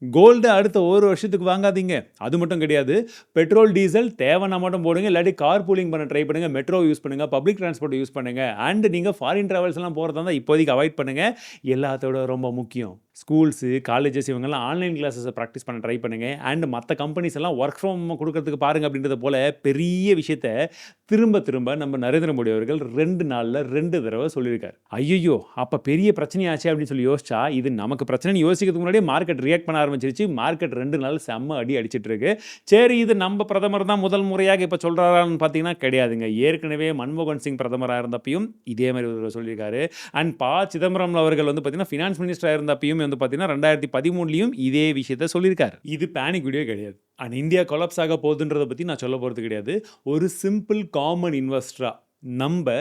Gold அடுத்த ஒரு வருஷத்துக்கு வாங்காதீங்க. அது மட்டும் கிடையாது. பெட்ரோல், டீசல் தேவைன்னா மட்டும் போடுங்க. இல்லாட்டி கார் பூலிங் பண்ண ட்ரை பண்ணுங்க. மெட்ரோ யூஸ் பண்ணுங்க. பப்ளிக் டிரான்ஸ்போர்ட் யூஸ் பண்ணுங்க. அண்ட் நீங்க ஃபாரின் டிராவல்ஸ்லாம் போறதா இருந்தா இப்போதைக்கு அவாய்ட் பண்ணுங்க. எல்லாத்தோட ரொம்ப முக்கியம் ஸ்கூல்ஸு, காலேஜஸ் இவங்கெல்லாம் ஆன்லைன் கிளாஸஸை ப்ராக்டிஸ் பண்ண ட்ரை பண்ணுங்க. அண்ட் மற்ற கம்பெனிஸ் எல்லாம் ஒர்க் ஃப்ரம் கொடுக்கறதுக்கு பாருங்க அப்படின்றத போல பெரிய விஷயத்த திரும்ப திரும்ப நம்ம நரேந்திர மோடி அவர்கள் 2 நாள்ல 2 தடவை சொல்லியிருக்காரு. ஐயையோ! அப்ப பெரிய பிரச்சனையாச்சே அப்படின்னு சொல்லி யோசிச்சா, இது நமக்கு பிரச்சனைன்னு யோசிக்கிறதுக்கு முன்னாடியே மார்க்கெட் ரியாக்ட் பண்ண ஆரம்பிச்சிருச்சு. மார்க்கெட் 2 நாள் செம்ம அடி அடிச்சிட்டு இருக்கு. சரி, இது நம்ம பிரதமர் தான் முதல் முறையாக இப்ப சொல்றாரான்னு பார்த்தீங்கன்னா கிடையாதுங்க. ஏற்கனவே மன்மோகன் சிங் பிரதமரா இருந்தப்பயும் இதே மாதிரி ஒரு சொல்லியிருக்காரு. அண்ட் சிதம்பரம் அவர்கள் வந்து பார்த்தீங்கன்னா ஃபினான்ஸ் மினிஸ்டரா இருந்தப்பயும் வந்து பார்த்தீங்கன்னா 2013லயும் இதே விஷயத்த சொல்லியிருக்காரு. இது பேனிக் வீடியோ கிடையாது. அண்ட் இந்தியா கொலாப்ஸ் ஆக போகுதுன்றதை பற்றி நான் சொல்ல போகிறது கிடையாது. ஒரு சிம்பிள் காமன் இன்வெஸ்டரா நம்ம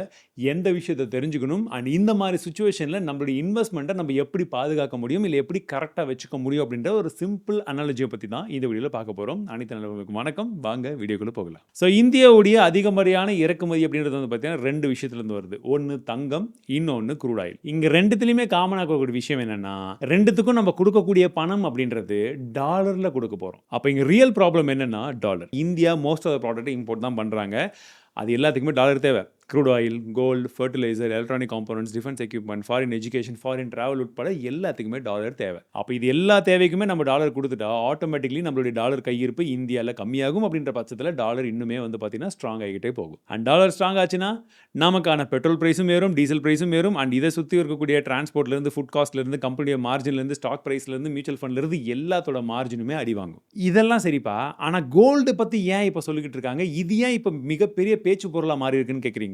எந்த விஷயத்தை தெரிஞ்சுக்கணும் அண்ட் இந்த மாதிரி சுச்சுவேஷனில் நம்மளுடைய இன்வெஸ்ட்மெண்ட்டை நம்ம எப்படி பாதுகாக்க முடியும், இல்லை எப்படி கரெக்டாக வச்சுக்க முடியும் அப்படின்ற ஒரு சிம்பிள் அனாலஜியை பற்றி தான் இந்த வீடியோவில் பார்க்க போகிறோம். அனைத்து நல்லவர்களுக்கும் வணக்கம். வாங்க வீடியோக்குள்ளே போகலாம். ஸோ இந்தியாவுடைய அதிகமரியான இறக்குமதி அப்படின்றது வந்து பார்த்தீங்கன்னா 2 விஷயத்துலேருந்து வருது. ஒன்று தங்கம், இன்னொன்று க்ரூட் ஆயில். இங்கே ரெண்டுத்துலையுமே காமனாக இருக்கக்கூடிய விஷயம் என்னென்னா, ரெண்டுத்துக்கும் நம்ம கொடுக்கக்கூடிய பணம் அப்படின்றது டாலரில் கொடுக்க போகிறோம். அப்போ இங்கே ரியல் ப்ராப்ளம் என்னென்னா dollar. India most of the ப்ராடக்ட்டை இம்போர்ட் தான் பண்ணுறாங்க. அது எல்லாத்துக்குமே டாலர் தேவை. Crude oil, gold, fertiliser, electronic components, defence equipment, foreign education, foreign travel உட்பட எல்லாத்துக்குமே டாலர் தேவை. அப்போ இது எல்லா தேவைக்குமே நம்ம டாலர் கொடுத்துட்டா ஆட்டோமேட்டிக்லி நம்மளுடைய டாலர் கையிருப்பு இந்தியாவில் கம்மியாகும். அப்படின்ற பட்சத்தில் டாலர் இன்னுமே வந்து பார்த்தீங்கன்னா ஸ்ட்ராங் ஆகிட்டே போகும். அண்ட் டாலர் ஸ்ட்ராங் ஆச்சுன்னா நமக்கான பெட்ரோல் ப்ரைஸும் ஏறும், டீசல் ப்ரைஸும் ஏறும். அண்ட் இதை சுற்றி இருக்கக்கூடிய டிரான்ஸ்போர்ட்லேருந்து, ஃபுட் காஸ்ட்லேருந்து, கம்பெனியோட மார்ஜின்லேருந்து, ஸ்டாக் ப்ரைஸ்லேருந்து, மியூச்சுவல் ஃபண்ட்லேருந்து எல்லாத்தோட மார்ஜினுமே அடி வாங்கும். இதெல்லாம் சரிப்பா, ஆனால் கோல்டு பற்றி ஏன் இப்போ சொல்லிக்கிட்டு இருக்காங்க? இது ஏன் இப்போ மிகப்பெரிய பேச்சு பொருளாக மாறி இருக்குன்னு கேட்குறீங்களா?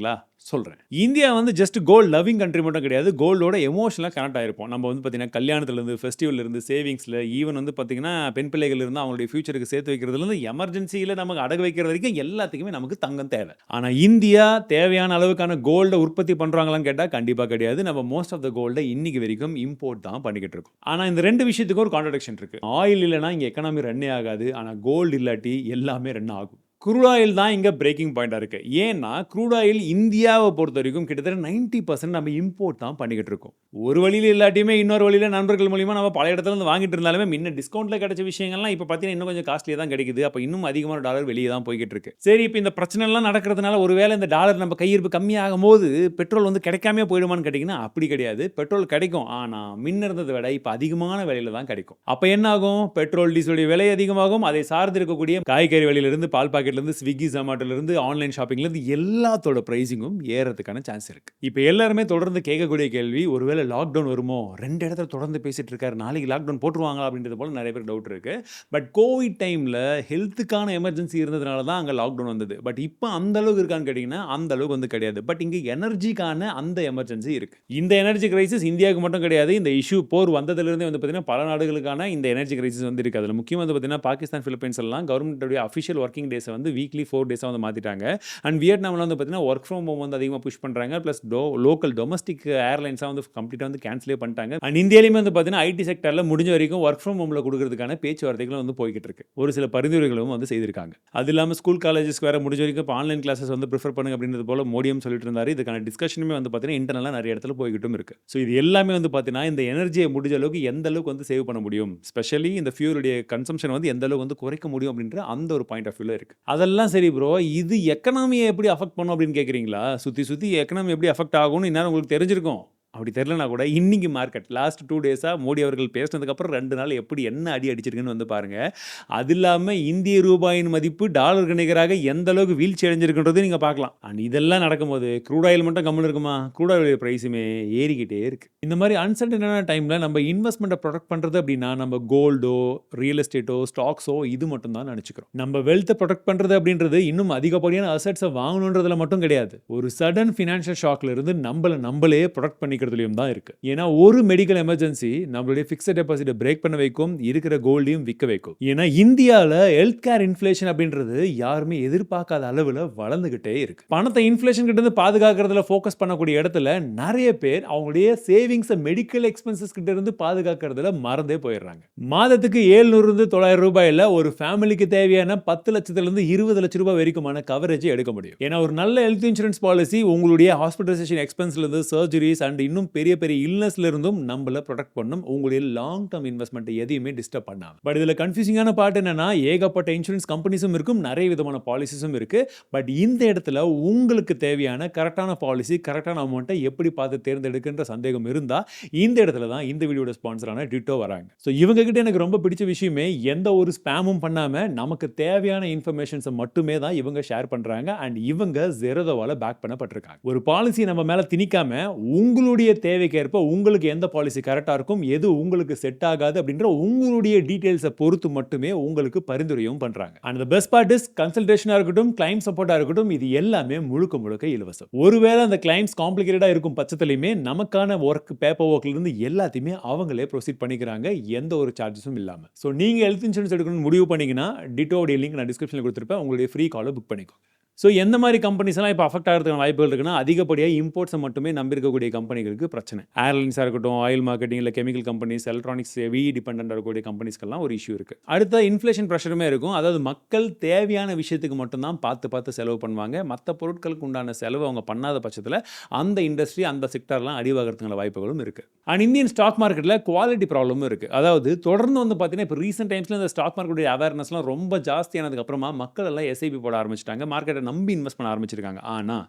சொல்கிறேன். இந்தியா வந்து ஜஸ்ட் கோல்டு லவ்விங் கண்ட்ரி மட்டும் கிடையாது. கோல்டோட எமோஷனலாக கனெக்ட் ஆகிருப்போம். நம்ம வந்து பார்த்தீங்கன்னா கல்யாணத்துலேருந்து, ஃபெஸ்டிவல்லேருந்து, சேவிங்ஸில், ஈவன் வந்து பார்த்தீங்கன்னா பெண் பிள்ளைகள் இருந்து அவங்களுடைய ஃபியூச்சருக்கு சேர்த்து வைக்கிறதுலேருந்து, எமர்ஜென்சியில் நமக்கு அடகு வைக்கிறது வரைக்கும் எல்லாத்துக்குமே நமக்கு தங்கம் தேவை. ஆனால் இந்தியா தேவையான அளவுக்கான கோல்டை உற்பத்தி பண்ணுறாங்களான்னு கேட்டால் கண்டிப்பாக கிடையாது. நம்ம மோஸ்ட் ஆஃப் த கோல்டை இன்னைக்கு வரைக்கும் இம்போர்ட் தான் பண்ணிக்கிட்டு இருக்கோம். ஆனால் இந்த 2 விஷயத்துக்கு ஒரு கான்ட்ரடிக்ஷன் இருக்குது. ஆயில் இல்லைனா இங்கே எக்கனாமி ரன்னே ஆகாது. ஆனால் கோல்டு இல்லாட்டி எல்லாமே ரன் ஆகும். க்ரூட் ஆயில் தான் இங்கே பிரேக்கிங் பாயிண்டாக இருக்குது. ஏன்னா க்ரூட் ஆயில் இந்தியாவை பொறுத்த வரைக்கும் கிட்டத்தட்ட 90% நம்ம இம்போர்ட் தான் பண்ணிக்கிட்டு இருக்கோம். ஒரு வழியில் இல்லாட்டியுமே இன்னொரு வழியில் நண்பர்கள் மூலிமா நம்ம பல இடத்துல இருந்து வாங்கிட்டு இருந்தாலுமே முன்ன டிஸ்கவுண்ட்டில் கிடைச்ச விஷயங்கள்லாம் இப்போ பார்த்தீங்கன்னா இன்னும் கொஞ்சம் காஸ்ட்லியாக தான் கிடைக்குது. அப்போ இன்னும் அதிகமான டாலர் வெளியே தான் போய்கிட்டு இருக்கு. சரி, இப்போ இந்த பிரச்சனைலாம் நடக்கிறதுனால ஒருவேளை இந்த டாலர் நம்ம கையிருப்பு கம்மியாகும் போது பெட்ரோல் வந்து கிடைக்காம போயிடுமான்னு கேட்டிங்கன்னா அப்படி கிடையாது. பெட்ரோல் கிடைக்கும், ஆனால் முன்ன இருந்ததை விட இப்போ அதிகமான விலையில தான் கிடைக்கும். அப்போ என்ன ஆகும்? பெட்ரோல், டீசலுடைய விலை அதிகமாகும். அதை சார்ந்து இருக்கக்கூடிய காய்கறி விலையிலிருந்து, பால் பாக்கெட் ஸ்விக்கி, ஜொமேட்டோலேருந்து, ஆன்லைன் ஷாப்பிங்லேருந்து எல்லாத்தோட ப்ரைஸிங்கும் ஏறதுக்கான சான்ஸ் இருக்குது. இப்போ எல்லாருமே தொடர்ந்து கேட்கக்கூடிய கேள்வி, ஒருவேளை லாக்டவுன் வருமோ? 2 இடத்துல தொடர்ந்து பேசிட்டு இருக்காரு, நாளைக்கு லாக்டவுன் போட்டுருவாங்களா அப்படின்றது போல நிறைய பேர் டவுட் இருக்கு. பட் கோவிட் டைமில் ஹெல்த்துக்கான எமர்ஜென்சி இருந்ததுனால தான் அங்கே லாக்டவுன் வந்தது. பட் இப்போ அந்த அளவுக்கு இருக்கான்னு கேட்டிங்கன்னா அந்த அளவுக்கு வந்து கிடையாது. பட் இங்கே எனர்ஜிக்கான அந்த எமர்ஜென்சி இருக்குது. இந்த எனர்ஜி கிரைசிஸ் இந்தியாவுக்கு மட்டும் கிடையாது. இந்த இஷ்யூ போர் வந்ததுலேருந்தே வந்து பார்த்தீங்கன்னா பல நாடுகளுக்கான இந்த எனர்ஜி கிரைசிஸ் வந்து இருக்குது. அதில் முக்கியமாக வந்து பார்த்தீங்கன்னா பாகிஸ்தான், பிலிப்பைன்ஸ் எல்லாம் கவர்மெண்ட்டுடைய அஃபிஷியல் ஒர்க்கிங் டேஸை வந்து வீக்லி 4 டேஸாக வந்து மாற்றிட்டாங்க. அண்ட் வியட்நாமில் வந்து பார்த்தீங்கன்னா ஒர்க் ஃப்ரம் ஹோம் வந்து அதிகமாக புஷ் பண்ணுறாங்க. ப்ளஸ் லோக்கல் டொமஸ்டிக் ஏர்லைன்ஸாக வந்து கம்ப்ளீட்டாக வந்து கேன்சலே பண்ணிட்டாங்க. அண்ட் இந்தியாலையுமே வந்து பார்த்தீங்கன்னா ஐடி செக்டரில் முடிஞ்ச வரைக்கும் ஒர்க் ஃப்ரம் ஹோமில் கொடுக்கறதுக்கான பேச்சுவார்த்தைகளும் வந்து போய்கிட்டு இருக்கு. ஒரு சில பரிந்துரைகளும் வந்து செய்திருக்காங்க. அது இல்லாமல் ஸ்கூல் காலேஜஸ்க்கு வேறு முடிஞ்ச வரைக்கும் இப்போ ஆன்லைன் கிளாஸஸ் வந்து ப்ரிஃபர் பண்ணுங்க அப்படின்றது போல மோடியும் சொல்லிட்டு இருந்தார். இதுக்கான டிஸ்கஷனுமே வந்து பார்த்தீங்கன்னா இன்டர்னலாக நிறைய இடத்துல போய்கிட்டும் இருக்கு. ஸோ இது எல்லாமே வந்து பார்த்தீங்கன்னா இந்த எனர்ஜியை முடிஞ்ச அளவுக்கு எந்த அளவுக்கு வந்து சேவ் பண்ண முடியும், ஸ்பெஷலி இந்த ஃபியூலுடைய கன்சம்ஷன் வந்து எந்த அளவுக்கு வந்து குறைக்க முடியும் அப்படின்ற அந்த ஒரு பாயிண்ட் ஆஃப் வியூவில் இருக்கு. அதெல்லாம் சரி ப்ரோ, இது எக்கனாமியை எப்படி அஃபெக்ட் பண்ணும் அப்படின்னு கேட்குறீங்களா? சுற்றி எக்கனாமி எப்படி அஃபெக்ட் ஆகும்னு இந்நேரம் உங்களுக்கு தெரிஞ்சிருக்கும். அப்படி தெரியலனா கூட இன்னைக்கு மார்க்கெட் லாஸ்ட் 2 டேஸாக மோடி அவர்கள் பேசினதுக்கப்புறம் 2 நாள் எப்படி என்ன அடி அடிச்சிருக்குன்னு வந்து பாருங்கள். அது இல்லாமல் இந்திய ரூபாயின் மதிப்பு டாலருக்கு நிகராக எந்த அளவுக்கு வீழ்ச்சி அடைஞ்சிருக்குன்றது நீங்கள் பார்க்கலாம். அண்ட் இதெல்லாம் நடக்கும்போது க்ரூட் ஆயில் மட்டும் கம்மில் இருக்குமா? க்ரூட் ஆயில் ப்ரைஸுமே ஏறிக்கிட்டே இருக்குது. இந்த மாதிரி அன்சர்டனான டைமில் நம்ம இன்வெஸ்ட்மெண்ட்டை ப்ரொடெக்ட் பண்ணுறது அப்படின்னா நம்ம கோல்டோ, ரியல் எஸ்டேட்டோ, ஸ்டாக்ஸோ இது மட்டும் தான் நினச்சிக்கிறோம். நம்ம வெல்த்தை ப்ரொடெக்ட் பண்ணுறது அப்படின்றது இன்னும் அதிகப்படியான அசெட்ஸை வாங்கணுன்றதுல மட்டும் கிடையாது. ஒரு சடன் ஃபினான்ஷியல் ஷாக்ல இருந்து நம்மளே ப்ரொடெக்ட் பண்ணி தான் இருக்கு. ஏன்னா ஒரு மெடிக்கல் எமர்ஜென்சி நம்மளுடைய ஃபிக்ஸட் டெபாசிட்டை பிரேக் பண்ண வைக்கும், இருக்கிற கோல்டையும் விற்க வைக்கும். ஏன்னா இந்தியாவில் ஹெல்த் கேர் இன்ஃப்ளேஷன் அப்படின்றது யாருமே எதிர்பார்க்காத அளவில் வளர்ந்துகிட்டே இருக்கு. பணத்தை இன்ஃப்ளேஷன் கிட்ட இருந்து பாதுகாக்கிறதுல ஃபோக்கஸ் பண்ணக்கூடிய இடத்துல நிறைய பேர் அவங்களுடைய சேவிங்ஸை மெடிக்கல் எக்ஸ்பென்சஸ் கிட்ட இருந்து பாதுகாக்கிறதுல மறந்தே போயிடுறாங்க. மாதத்துக்கு 700-900 ரூபாயில ஒரு ஃபேமிலிக்கு தேவையான 10 லட்சத்திலிருந்து 20 லட்சம் ரூபாய் வரைக்குமான கவரேஜ் எடுக்க முடியும். ஏன்னா ஒரு நல்ல ஹெல்த் இன்சூரன்ஸ் பாலிசி உங்களுடைய ஹாஸ்பிட்டலைசேஷன் எக்ஸ்பென்ஸ்ல இருந்து சர்ஜரிஸ் அண்ட் இன்னும் பெரிய பெரிய இல்னஸ்ல இருந்தும் நம்மள ப்ரொடெக்ட் பண்ணும், உங்களுடைய லாங் டர்ம் இன்வெஸ்ட்மெண்ட் எதையுமே டிஸ்டர்ப் பண்ணாம. பட் இதுல கன்ஃபியூசிங்கான பார்ட் என்னன்னா, ஏகப்பட்ட இன்சூரன்ஸ் கம்பெனிஸும் இருக்கும், நிறைய விதமான பாலிசிஸும் இருக்கு. பட் இந்த இடத்துல உங்களுக்கு தேவையான கரெக்டான பாலிசி, கரெக்டான அமௌண்ட்டை எப்படி பார்த்து தேர்ந்தெடுக்கின்ற சந்தேகம் இருந்தா இந்த இடத்துல தான் இந்த வீடியோட ஸ்பான்சரான டிட்டோ வராங்க. ஸோ இவங்க கிட்ட எனக்கு ரொம்ப பிடிச்ச விஷயமே, எந்த ஒரு ஸ்பேமும் பண்ணாம நமக்கு தேவையான இன்ஃபர்மேஷன்ஸை மட்டுமே தான் இவங்க ஷேர் பண்றாங்க. அண்ட் இவங்க ஜெரோதாவால பேக் பண்ணப்பட்டிருக்காங்க. ஒரு பாலிசி நம்ம மேல திணிக்காம உங்களுடைய தேவைக்கேற்ப உங்களுக்கு எந்த பாலிசி கரெக்டா இருக்கும், எது உங்களுக்கு செட் ஆகாது அப்படின்ற உங்களுடைய டீடைல்ஸை பொறுத்து மட்டுமே உங்களுக்கு பரிந்துரையும் பண்றாங்க. And the best part is கன்சல்டேஷனா இருக்கட்டும், கிளைம் சப்போர்ட்டா இருக்கட்டும், இது எல்லாமே முழுக்க முழுக்க இலவசம். ஒருவேளை அந்த கிளைம்ஸ் காம்ப்ளிகேட்டடா இருக்கும் பட்சத்திலுமே நமக்கான ஒர்க் பேப்பர் ஒர்க்ல இருந்து எல்லாத்தையுமே அவங்களே ப்ரொசீட் பண்ணிக்கிறாங்க, எந்த ஒரு சார்ஜஸும் இல்லாம. ஸோ நீங்க ஹெல்த் இன்சூரன்ஸ் எடுக்கணும்னு முடிவு பண்ணீங்கன்னா டிட்டோடைய லிங்க் நான் டிஸ்கிரிப்ஷனில் கொடுத்துருப்பேன், உங்களுடைய ஃப்ரீ காலை புக் பண்ணிக்கோங்க. ஸோ எந்த மாதிரி கம்பெனிஸ் எல்லாம் இப்போ அஃபெக்ட் ஆகிறதுக்கான வாய்ப்புகள் இருக்குன்னா, அதிகப்படியாக இம்போர்ட்ஸை மட்டுமே நம்பியிருக்கக்கூடிய கம்பெனிகளுக்கு பிரச்சனை. ஏர்லைன்ஸாக இருக்கட்டும், ஆயில் மார்க்கெட்டிங், இல்லை chemical companies, electronics heavy dependent இருக்கக்கூடிய கம்பெனிஸ்க்கெல்லாம் ஒரு இஷ்யூ இருக்குது. அடுத்த இன்ஃப்ளேஷன் ப்ரெஷருமே இருக்கும். அதாவது மக்கள் தேவையான விஷயத்துக்கு மட்டும்தான் பார்த்து செலவு பண்ணுவாங்க, மற்ற பொருட்களுக்கு உண்டான செலவு அவங்க பண்ணாத பட்சத்தில் அந்த இண்டஸ்ட்ரி, அந்த செக்டர்லாம் அடிவாகிறதுக்கான வாய்ப்புகளும் இருக்குது. அண்ட் இந்தியன் ஸ்டாக் மார்க்கெட்டில் குவாலிட்டி ப்ராப்ளமும் இருக்குது. அதாவது தொடர்ந்து வந்து பார்த்தீங்கன்னா, இப்போ ரீசெண்ட் டைம்ஸில் இந்த ஸ்டாக் மார்க்கெட்டுடைய அவேர்னஸ்லாம் ரொம்ப ஜாஸ்தியானதுக்கு அப்புறமா மக்கள் எல்லாம் எஸ்ஐபி போட ஆரம்பிச்சிட்டாங்க, மார்க்கெட்டை நம்பி இன்வெஸ்ட் பண்ண ஆரம்பிச்சிருக்காங்க. ஆனால்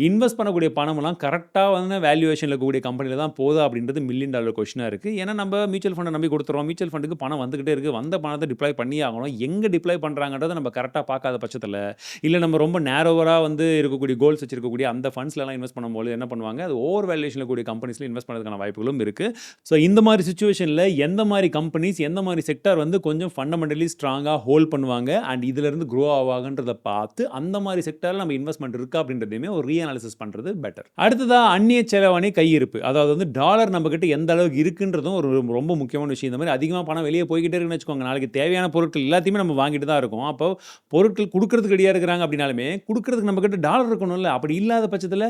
இன்வெஸ்ட் பண்ணக்கூடிய பணமெல்லாம் கரெக்டாக வந்து வேல்யூவேஷனில் இருக்கக்கூடிய கம்பெனியில் தான் போதா அப்படின்றது $1 மில்லியன் கொஸ்டினாக இருக்குது. ஏன்னா நம்ம மியூச்சுவல் ஃபண்டை நம்பி கொடுத்துறோம், மியூச்சுவல் ஃபண்டுக்கு பணம் வந்துகிட்டே இருக்குது, வந்த பணத்தை டிப்ளாய் பண்ணி ஆகணும். எங்கே டிப்ளாய் பண்ணுறாங்கன்றதை நம்ம கரெக்டாக பார்க்காத பட்சத்தில், இல்லை நம்ம ரொம்ப நேரோவராக வந்து இருக்கக்கூடிய கோல்ஸ் வச்சிருக்கக்கூடிய அந்த ஃபண்ட்ஸ்லாம் இன்வெஸ்ட் பண்ணும்போது என்ன பண்ணுவாங்க, அது ஓவர் வேல்யூவேஷனில் கூடிய கம்பெனிஸில் இன்வெஸ்ட் பண்ணுறதுக்கான வாய்ப்புகளும் இருக்குது. ஸோ இந்த மாதிரி சுச்சுவேஷனில் எந்த மாதிரி கம்பெனிஸ், எந்த மாதிரி செக்டார் வந்து கொஞ்சம் ஃபண்டமெண்டலி ஸ்ட்ராங்காக ஹோல்ட் பண்ணுவாங்க அண்ட் இதிலிருந்து க்ரோ ஆவாங்கன்றதை பார்த்து அந்த மாதிரி செக்டாரில் நம்ம இன்வெஸ்ட்மெண்ட் இருக்கா அப்படின்றதையுமே ஒரு ரீஅனாலிசிஸ் பண்ணுறது பெட்டர். அடுத்ததா அந்நிய செலவாணி கையிருப்பு. அதாவது வந்து டாலர் நம்ம கிட்ட எந்த அளவுக்கு இருக்குன்றதும் ஒரு ரொம்ப முக்கியமான விஷயம். இந்த மாதிரி அதிகமாக பணம் வெளியே போய்கிட்டே இருக்குன்னு வச்சுக்கோங்க, நாளைக்கு தேவையான பொருட்கள் எல்லாத்தையுமே நம்ம வாங்கிட்டு தான் இருக்கோம். அப்போ பொருட்கள் கொடுக்கறதுக்கு ரெடியாக இருக்கிறாங்க அப்படின்னாலுமே கொடுக்கறதுக்கு நம்ம கிட்ட டாலர் இருக்கணும்ல. அப்படி இல்லாத பட்சத்தில்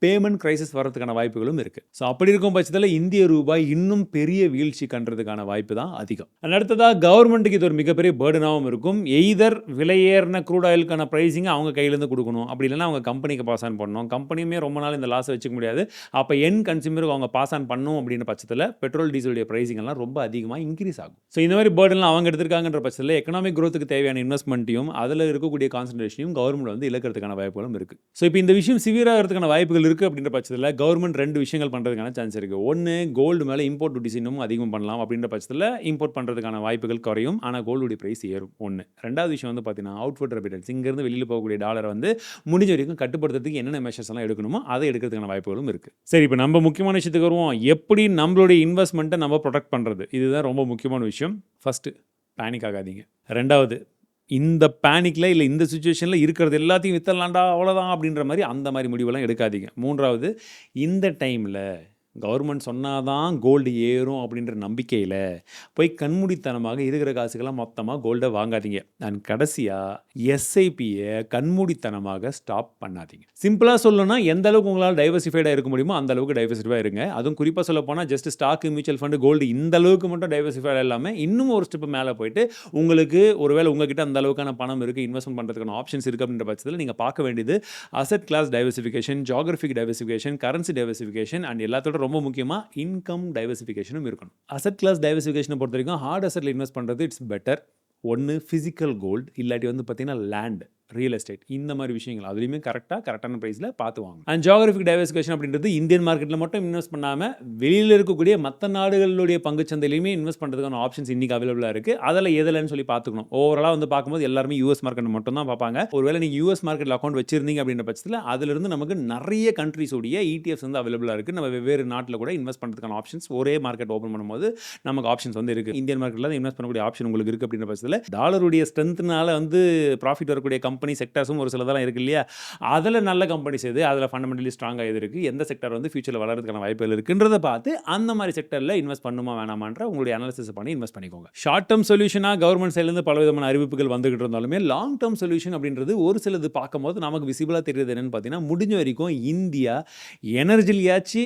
பேமெண்ட் கிரைசிஸ் வரதுக்கான வாய்ப்புகளும் இருக்குது. ஸோ அப்படி இருக்கும் பட்சத்தில் இந்திய ரூபாய் இன்னும் பெரிய வீழ்ச்சி கண்டுறதுக்கான வாய்ப்பு தான் அதிகம். அடுத்ததாக கவர்மெண்ட்டுக்கு இது ஒரு மிகப்பெரிய பேர்டனாகவும் இருக்கும். எய்தர் விலையேறின க்ரூட் ஆயிலுக்கான ப்ரைஸிங் அவங்க கையிலேருந்து கொடுக்கணும், அப்படி இல்லைன்னா அவங்க கம்பெனிக்கு பாஸ் ஆன் பண்ணணும். கம்பெனியுமே ரொம்ப நாள் இந்த லாஸை வச்சுக்க முடியாது. அப்போ என் கன்சியூமருக்கு அவங்க பாஸ் ஆன் பண்ணும் அப்படின்ற பட்சத்தில் பெட்ரோல் டீசலுடைய ப்ரைஸிங் எல்லாம் ரொம்ப அதிகமாக இன்க்ரீஸ் ஆகும். ஸோ இந்த மாதிரி பேர்டன்லாம் அவங்க எடுத்திருக்காங்கன்ற பட்சத்தில் எக்கனாமிக் க்ரோத்துக்கு தேவையான இன்வெஸ்ட்மெண்ட்டையும் அதில் இருக்கக்கூடிய கான்சன்ட்ரேஷனையும் கவர்மெண்ட் வந்து இழக்கிறதுக்கான வாய்ப்புகளும் இருக்குது. ஸோ இப்போ இந்த விஷயம் சிவியராகிறதுக்கான வாய்ப்புகள் இருக்குது அப்படின்ற பட்சத்தில் கவர்மெண்ட் 2 விஷயங்கள் பண்ணுறதுக்கான சான்ஸ் இருக்குது. ஒன்று, கோல்டு மேலே இம்போர்ட் டியூட்டிஸ் இன்னும் அதிகம் பண்ணலாம். அப்படின்ற பட்சத்தில் இம்போர்ட் பண்ணுறதுக்கான வாய்ப்புகள் குறையும், ஆனால் கோல்டுடைய ப்ரைஸ் ஏறும். ஒன்று. ரெண்டாவது விஷயம் வந்து பார்த்தீங்கன்னா, அவுட்வர்ட் ரெமிட்டன்ஸ், இங்கேருந்து வெளியில் போகக்கூடிய டாலரை வந்து முடிஞ்ச வரைக்கும் கட்டுப்படுத்துறதுக்கு என்னென்ன மெஷர்ஸ் எல்லாம் எடுக்கணுமோ அதை எடுக்கிறதுக்கான வாய்ப்புகளும் இருக்குது. சரி, இப்போ நம்ம முக்கியமான விஷயத்துக்கு வருவோம். எப்படி நம்மளுடைய இன்வெஸ்ட்மெண்ட்டை நம்ம ப்ரொடெக்ட் பண்ணுறது, இதுதான் ரொம்ப முக்கியமான விஷயம். ஃபஸ்ட்டு, பேனிக் ஆகாதீங்க. ரெண்டாவது, இந்த பேனிக்கில் இல்லை இந்த சுச்சுவேஷனில் இருக்கிறது எல்லாத்தையும் வித்தரலாண்டா அவ்வளோதான் அப்படின்ற மாதிரி அந்த மாதிரி முடிவெல்லாம் எடுக்காதீங்க. மூன்றாவது, இந்த டைமில் கவர்மெண்ட் சொன்னாதான் கோல்டு ஏறும் அப்படின்ற நம்பிக்கையில் போய் கண்மூடித்தனமாக இருக்கிற காசுக்கெல்லாம் மொத்தமாக கோல்டை வாங்காதீங்க. அண்ட் கடைசியாக எஸ்ஐபியை கண்மூடித்தனமாக ஸ்டாப் பண்ணாதீங்க. சிம்பிளாக சொல்லணும்னா, எந்த அளவுக்கு உங்களால் டைவர்சிஃபைடாக இருக்க முடியுமோ அந்த அளவுக்கு டைவர்சிஃபைடாக இருங்க. அதுவும் குறிப்பாக சொல்ல போனால் just stock, mutual fund, gold இந்த அளவுக்கு மட்டும் டைவர்சிஃபைடாக இல்லாமல் இன்னும் ஒரு ஸ்டெப் மேலே போயிட்டு உங்களுக்கு ஒருவேளை உங்ககிட்ட அந்த அளவுக்கான பணம் இருக்குது, இன்வெஸ்ட்மெண்ட் பண்ணுறதுக்கான ஆப்ஷன்ஸ் இருக்குது அப்படின்ற பட்சத்தில் நீங்கள் பார்க்க வேண்டியது asset class diversification, geographic diversification, currency diversification and எல்லாத்தோட ரொம்ப முக்கியமாக இன்கம் டைவர்சிஃபிகேஷனும் இருக்கணும். அசெட் கிளாஸ் டைவர்சிஃபிகேஷனை பொறுத்த வரைக்கும் ஹார்ட் அசெட்டில் இன்வெஸ்ட் பண்ணுறது இட்ஸ் பெட்டர். ஒன்று ஃபிசிக்கல் கோல்டு, இல்லாட்டி வந்து பார்த்தீங்கன்னா லேண்ட், ரியல் எஸ்டேட், இந்த மாதிரி விஷயங்கள் அதுலேயுமே கரெக்டான ப்ரைஸில் பார்த்து வாங்க. அண்ட் ஜியோகிராஃபிக் டைவர்சிஃபிகேஷன் அப்படின்றது இந்தியன் மார்க்கெட்டில் மட்டும் இன்வெஸ்ட் பண்ணாமல் வெளியில் இருக்கக்கூடிய மற்ற நாடுகளுடைய பங்குச்சந்தையிலையுமே இன்வெஸ்ட் பண்ணுறதுக்கான ஆப்ஷன்ஸ் இன்றைக்கி அவைலபிளாக இருக்குது. அதில் எதுலன்னு சொல்லி பார்த்துக்கணும். ஓவராலாக வந்து பார்க்கும்போது எல்லாருமே யூஎஸ் மார்க்கெட் மட்டும் தான் பார்ப்பாங்க. ஒருவேளை நீங்கள் யூஎஸ் மார்க்கெட்டில் அக்கௌண்ட் வச்சிருந்தீங்க அப்படின்ற பட்சத்தில் அதிலிருந்து நமக்கு நிறைய கண்ட்ரிஸோடைய ETFs வந்து அவைலபிளாக இருக்குது. நம்ம வெவ்வேறு நாட்டில் கூட இன்வெஸ்ட் பண்ணுறதுக்கான ஆப்ஷன்ஸ் ஒரே மார்க்கெட் ஓப்பன் பண்ணும்போது நமக்கு ஆப்ஷன்ஸ் வந்து இருக்குது. இந்தியன் மார்க்கெட்டில் இன்வெஸ்ட் பண்ணக்கூடிய ஆப்ஷன் உங்களுக்கு இருக்குது அப்படின்ற பட்சத்தில் டாலருடைய ஸ்ட்ரென்த்னால வந்து ப்ராஃபிட் வரக்கூடிய கம்பெனி செக்டர்ஸும் ஒரு சிலதெல்லாம் இருக்குது இல்லையா, அதில் நல்ல கம்பெனிஸ் எது, அதில் ஃபண்டமெண்டலி ஸ்ட்ராங்காக எது இருக்குது, எந்த செக்டர் வந்து ஃபியூச்சரில் வளர்றதுக்கான வாய்ப்புகள் இருக்குன்றதை பார்த்து அந்த மாதிரி செக்டரில் இன்வெஸ்ட் பண்ணுமா வேணாமான்ற உங்களுடைய அனாலிசிஸ் பண்ணி இன்வெஸ்ட் பண்ணிக்கோங்க. ஷார்ட் டேர்ம் சொல்யூஷனாக கவர்மெண்ட் சைட்லேருந்து பல விதமான அறிவிப்புகள் வந்துகிட்டு இருந்தாலுமே லாங் டேர்ம் சொல்யூஷன் அப்படின்றது ஒரு சிலது பார்க்கும்போது நமக்கு விசிபிளாக தெரியுது. என்னென்னு பார்த்தீங்கன்னா, முடிஞ்ச வரைக்கும் இந்தியா எனர்ஜிலியாச்சு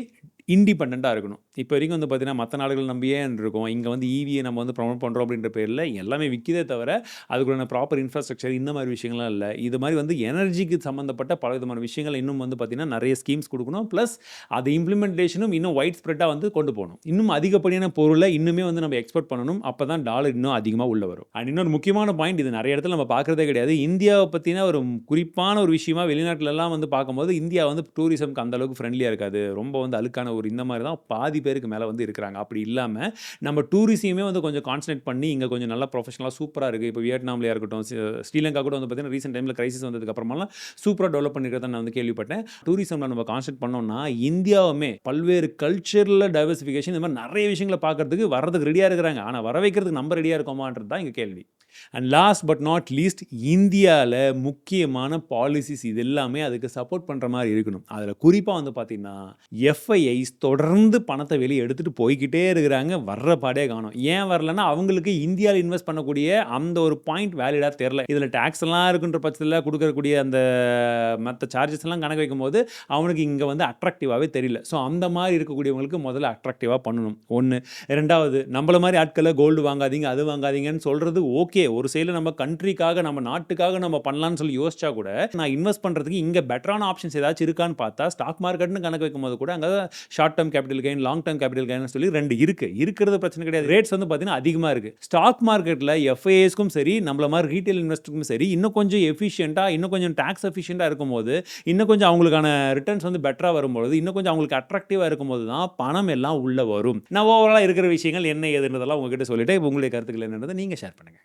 இண்டிபெண்ட்டாக இருக்கணும். இப்போ வரைக்கும் வந்து பார்த்தீங்கன்னா, மத்த நாடுகள் நம்பியே இருக்கோம். இங்க வந்து ஈவிய நம்ம வந்து ப்ரமோட் பண்றோம் அப்படின்ற பேர்ல எல்லாமே விக்கிதே தவிர, அதுக்குண்டான ப்ராப்பர் இன்ஃப்ராஸ்ட்ரக்சர் இந்த மாரி விஷயங்கள்லாம் இல்ல. இது மாரி வந்து எனர்ஜிக்கு சம்மந்தப்பட்ட பலவிதமான விஷயங்கள் இன்னும் வந்து பார்த்தீங்கன்னா, நெறைய ஸ்கீம்ஸ் குடுக்கணும். பிளஸ் அது இம்ப்ளிமென்டேஷனும் இன்னும் வைட் ஸ்ப்ரெட்டா வந்து கொண்டு போணும். இன்னும் அதிகப்படியான பொருள இன்னுமே வந்து நம்ம எக்ஸ்போர்ட் பண்ணணும். அப்பதான் டாலர் இன்னும் அதிகமா உள்ள வரும். அண்ட் இன்னொரு முக்கியமான பாயிண்ட், இது நெறைய இடத்துல நம்ம பார்க்கிறதே கிடையாது. இந்தியாவ பத்தின ஒரு குறிப்பான ஒரு விஷயமா வெளிநாட்டுலலாம் வந்து பார்க்கும்போது, இந்தியா வந்து டூரிசம்க்கு அந்த அளவுக்கு ஃப்ரெண்ட்லியா இருக்காது. ரொம்ப வந்து அழுக்கான ஒரு இந்த மாரி தான் பாதி பேருக்கு மேல வந்து இருக்கிறாங்க. அப்படி இல்லாம, நம்ம டூரிஸியமே வந்து கொஞ்சம் கான்சன்ட்ரேட் பண்ணி, இங்க கொஞ்சம் நல்லா ப்ரொஃபஷனலா சூப்பரா இருக்கு. இப்போ வியட்நாம்லயா இருக்கட்டும், ஸ்ரீலங்கா கூட வந்து பார்த்தீங்கன்னா, ரீசென்ட் டைம்ல கிரைசிஸ் வந்ததுக்கு அப்புறமாலாம் சூப்பரா டெவலப் பண்ணியிருக்கிறதா நான் வந்து கேள்விப்பட்டேன். டூரிசம்ல நம்ம கான்சன்ட்ரேட் பண்ணோம்னா, இந்தியாவுமே பல்வேறு கல்ச்சரல் டைவர்சிஃபிகேஷன் இந்த மாரி நெறைய விஷயங்கள பார்க்கறதுக்கு, வர்றதுக்கு ரெடியா இருக்கிறாங்க. ஆனா வர வைக்கிறதுக்கு நம்ம ரெடியா இருக்கோமான்றது தான் இங்க கேள்வி. And last but not least, இந்தியால முக்கியமான பாலிசிஸ் இது எல்லாமே அதுக்கு சப்போர்ட் பண்ற மாரி இருக்கணும். அதுல குறிப்பா வந்து பார்த்தீங்கன்னா, எஃப்ஐஐஸ் தொடர்ந்து பணத்த வெளிய எடுத்துட்டு போய்க்கிட்டே இருக்கிறாங்க. வர்ற பாடே காணோம். ஏன் வரலன்னா, அவங்களுக்கு இந்தியால இன்வெஸ்ட் பண்ணக்கூடிய அந்த ஒரு பாயிண்ட் வேலிடா தெர்ல. இதுல டாக்ஸ் எல்லாம் இருக்குன்ற பட்சத்துல குடுக்கக்கூடிய அந்த மத்த சார்ஜஸ் எல்லாம் கணக்கு வைக்கும்போது, அவனுக்கு இங்க வந்து அட்ராக்டிவாவே தெரியல. ஸோ அந்த மாரி இருக்கக்கூடியவங்களுக்கு முதல்ல அட்ராக்டிவா பண்ணணும். 1. 2வது, நம்மள மாரி ஆட்கள கோல்டு வாங்காதீங்க, அது வாங்காதீங்கன்னு சொல்றது ஓகே. ஒரு சைடுல நம்ம கண்ட்ரிக்காக, நம்ம நாட்டுக்காக நம்ம பண்ணலான்னு சொல்லி யோசிச்சா கூட, நான் இன்வெஸ்ட் பண்றதுக்கு இங்க பெட்டரான ஆப்ஷன்ஸ் ஏதாச்சும் இருக்கான்னு பார்த்தா, ஸ்டாக் மார்க்கெட்னு கணக்கு வைக்கும்போது கூட அங்க short term capital gain, long term capital கெயின்னு சொல்லி 2 இருக்கு. இருக்கிறது பிரச்சனை கிடையாது. ரேட்ஸ் வந்து பார்த்தீங்கன்னா அதிகமா இருக்கு. ஸ்டாக் மார்க்கெட்ல எஃப்ஐஏஸ்க்கும் சரி, நம்மள மாரி ரீட்டெயில் இன்வெஸ்டருக்கும் சரி, இன்னும் கொஞ்சம் எஃபிஷியன்ட்டா, இன்னும் கொஞ்சம் டாக்ஸ் எஃபிஷியன்ட்டா இருக்கும்போது, இன்னும் கொஞ்சம் அவங்களுக்கான ரிட்டர்ன்ஸ் வந்து பெட்டரா வரும்பொழுது, இன்னும் கொஞ்சம் அவங்களுக்கு அட்ராக்டிவா இருக்கும்போது தான் பணம் எல்லாம் உள்ள வரும். நான் ஓவராலா இருக்கிற விஷயங்கள் என்ன ஏதுன்றதெல்லாம் உங்ககிட்ட சொல்லிட்டேன். உங்களுடைய கருத்துக்கள் என்னன்றத நீங்க ஷேர் பண்ணுங்க.